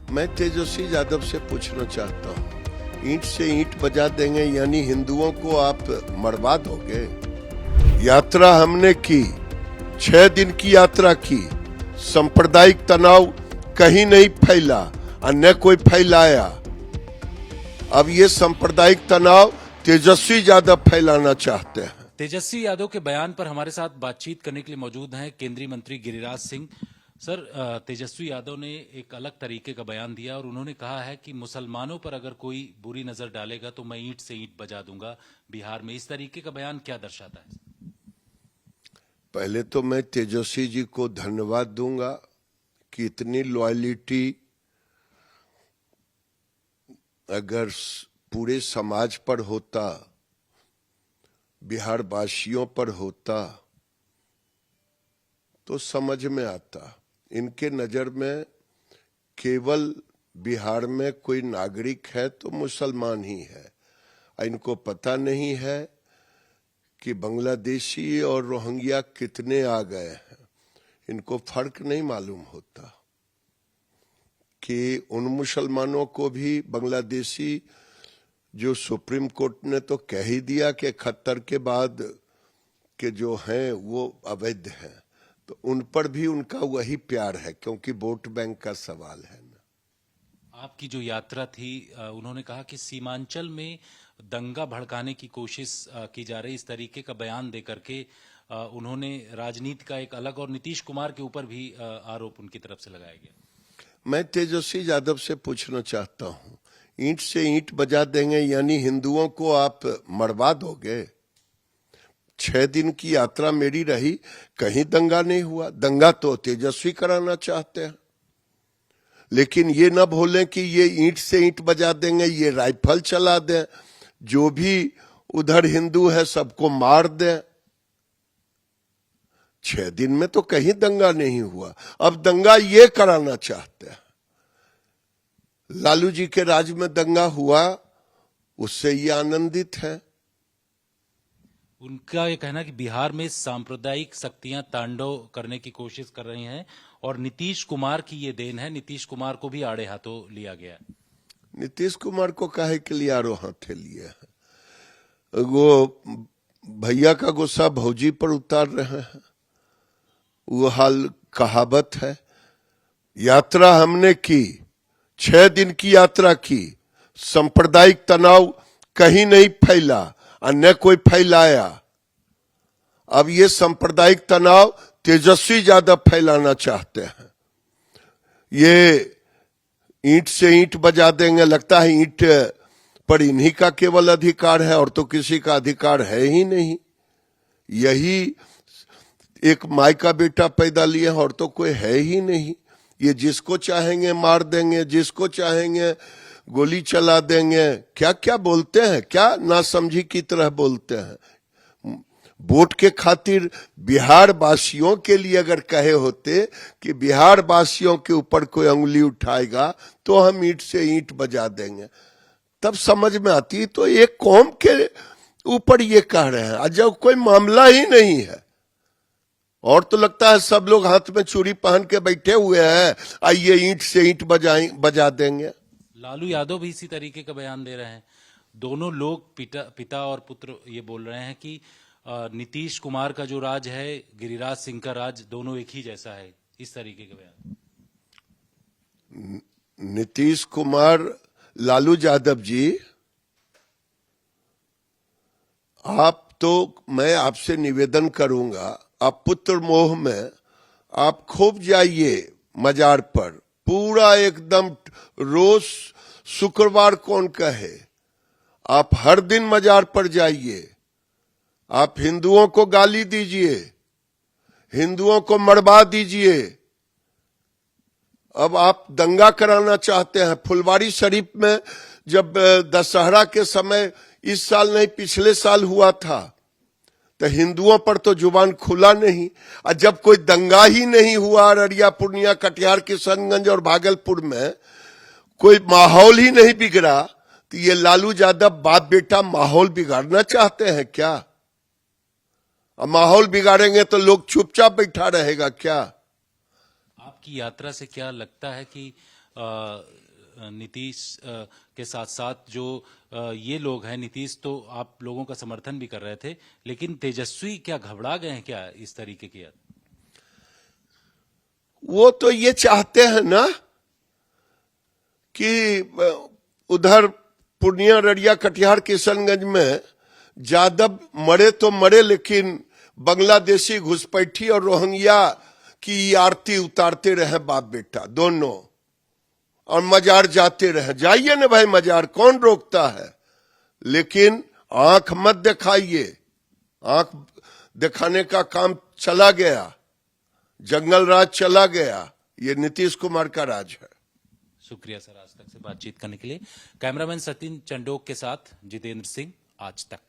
मैं तेजस्वी यादव से पूछना चाहता हूँ, ईंट से ईंट बजा देंगे यानी हिंदुओं को आप मरवा दोगे? यात्रा हमने की, 6 दिन की यात्रा की, सांप्रदायिक तनाव कहीं नहीं फैला और न कोई फैलाया। अब ये सांप्रदायिक तनाव तेजस्वी यादव फैलाना चाहते हैं। तेजस्वी यादव के बयान पर हमारे साथ बातचीत करने के लिए मौजूद हैं केंद्रीय मंत्री गिरिराज सिंह। सर, तेजस्वी यादव ने एक अलग तरीके का बयान दिया और उन्होंने कहा है कि मुसलमानों पर अगर कोई बुरी नजर डालेगा तो मैं ईंट से ईंट बजा दूंगा बिहार में। इस तरीके का बयान क्या दर्शाता है? पहले तो मैं तेजस्वी जी को धन्यवाद दूंगा कि इतनी लॉयल्टी अगर पूरे समाज पर होता, बिहार वासियों पर होता तो समझ में आता। इनके नजर में केवल बिहार में कोई नागरिक है तो मुसलमान ही है। इनको पता नहीं है कि बांग्लादेशी और रोहिंग्या कितने आ गए हैं। इनको फर्क नहीं मालूम होता कि उन मुसलमानों को भी बांग्लादेशी, जो सुप्रीम कोर्ट ने तो कह ही दिया कि 71 के बाद के जो हैं वो अवैध हैं, तो उन पर भी उनका वही प्यार है, क्योंकि वोट बैंक का सवाल है ना। आपकी जो यात्रा थी, उन्होंने कहा कि सीमांचल में दंगा भड़काने की कोशिश की जा रही, इस तरीके का बयान देकर के उन्होंने राजनीति का एक अलग, और नीतीश कुमार के ऊपर भी आरोप उनकी तरफ से लगाया गया। मैं तेजस्वी यादव से पूछना चाहता हूँ, ईंट से ईंट बजा देंगे यानी हिंदुओं को आप मरवा दोगे? 6 दिन की यात्रा मेरी रही, कहीं दंगा नहीं हुआ। दंगा तो तेजस्वी कराना चाहते हैं, लेकिन ये ना भूलें कि ये ईंट से ईंट बजा देंगे, ये राइफल चला दें, जो भी उधर हिंदू है सबको मार दें। 6 दिन में तो कहीं दंगा नहीं हुआ, अब दंगा ये कराना चाहते हैं। लालू जी के राज में दंगा हुआ, उससे ये आनंदित है। उनका ये कहना कि बिहार में सांप्रदायिक शक्तियां तांडव करने की कोशिश कर रही हैं और नीतीश कुमार की ये देन है, नीतीश कुमार को भी आड़े हाथों लिया गया। नीतीश कुमार को काहे के लिए आड़े हाथे लिया है? वो भैया का गुस्सा भौजी पर उतार रहे हैं। वो हाल कहावत है। यात्रा हमने की, 6 दिन की यात्रा की, सांप्रदायिक तनाव कहीं नहीं फैला और न कोई फैलाया। अब ये सांप्रदायिक तनाव तेजस्वी यादव फैलाना चाहते हैं। ये ईंट से ईंट बजा देंगे, लगता है ईंट पर इन्हीं का केवल अधिकार है और तो किसी का अधिकार है ही नहीं। यही एक माई का बेटा पैदा लिए और तो कोई है ही नहीं। ये जिसको चाहेंगे मार देंगे, जिसको चाहेंगे गोली चला देंगे। क्या क्या बोलते हैं, क्या नासमझी की तरह बोलते हैं। वोट के खातिर बिहार वासियों के लिए अगर कहे होते कि बिहार वासियों के ऊपर कोई अंगुली उठाएगा तो हम ईंट से ईंट बजा देंगे, तब समझ में आती। तो एक कौम के ऊपर ये कह रहे हैं, जब कोई मामला ही नहीं है। और तो लगता है सब लोग हाथ में छुरी पहन के बैठे हुए हैं, आइए ईंट से ईंट बजा देंगे। लालू यादव भी इसी तरीके का बयान दे रहे हैं। दोनों लोग पिता और पुत्र ये बोल रहे हैं कि नीतीश कुमार का जो राज है, गिरिराज सिंह का राज, दोनों एक ही जैसा है। इस तरीके का बयान। नीतीश कुमार, लालू यादव जी, आप तो, मैं आपसे निवेदन करूंगा, आप पुत्र मोह में आप खूब जाइए मजार पर, पूरा एकदम रोज शुक्रवार कौन कहे, आप हर दिन मजार पर जाइए। आप हिंदुओं को गाली दीजिए, हिंदुओं को मरवा दीजिए। अब आप दंगा कराना चाहते हैं। फुलवारी शरीफ में जब दशहरा के समय, इस साल नहीं पिछले साल हुआ था, तो हिंदुओं पर तो जुबान खुला नहीं। और जब कोई दंगा ही नहीं हुआ, अररिया, पूर्णिया, कटिहार, किशनगंज और भागलपुर में कोई माहौल ही नहीं बिगड़ा, तो ये लालू यादव बाप बेटा माहौल बिगाड़ना चाहते हैं क्या? अब माहौल बिगाड़ेंगे तो लोग चुपचाप बैठा रहेगा क्या? आपकी यात्रा से क्या लगता है कि नीतीश के साथ साथ जो ये लोग हैं, नीतीश तो आप लोगों का समर्थन भी कर रहे थे, लेकिन तेजस्वी क्या घबरा गए हैं क्या इस तरीके की? वो तो ये चाहते हैं ना कि उधर पूर्णिया, ररिया, कटिहार, किशनगंज में यादव मरे तो मरे, लेकिन बांग्लादेशी घुसपैठी और रोहिंग्या की आरती उतारते रहे बाप बेटा दोनों, और मजार जाते रहे। जाइए ना भाई मजार, कौन रोकता है, लेकिन आंख मत दिखाइए। आंख दिखाने का काम चला गया, जंगल राज चला गया, ये नीतीश कुमार का राज है। शुक्रिया सर आज तक से बातचीत करने के लिए। कैमरामैन सचिन चंडोक के साथ जितेंद्र सिंह, आज तक।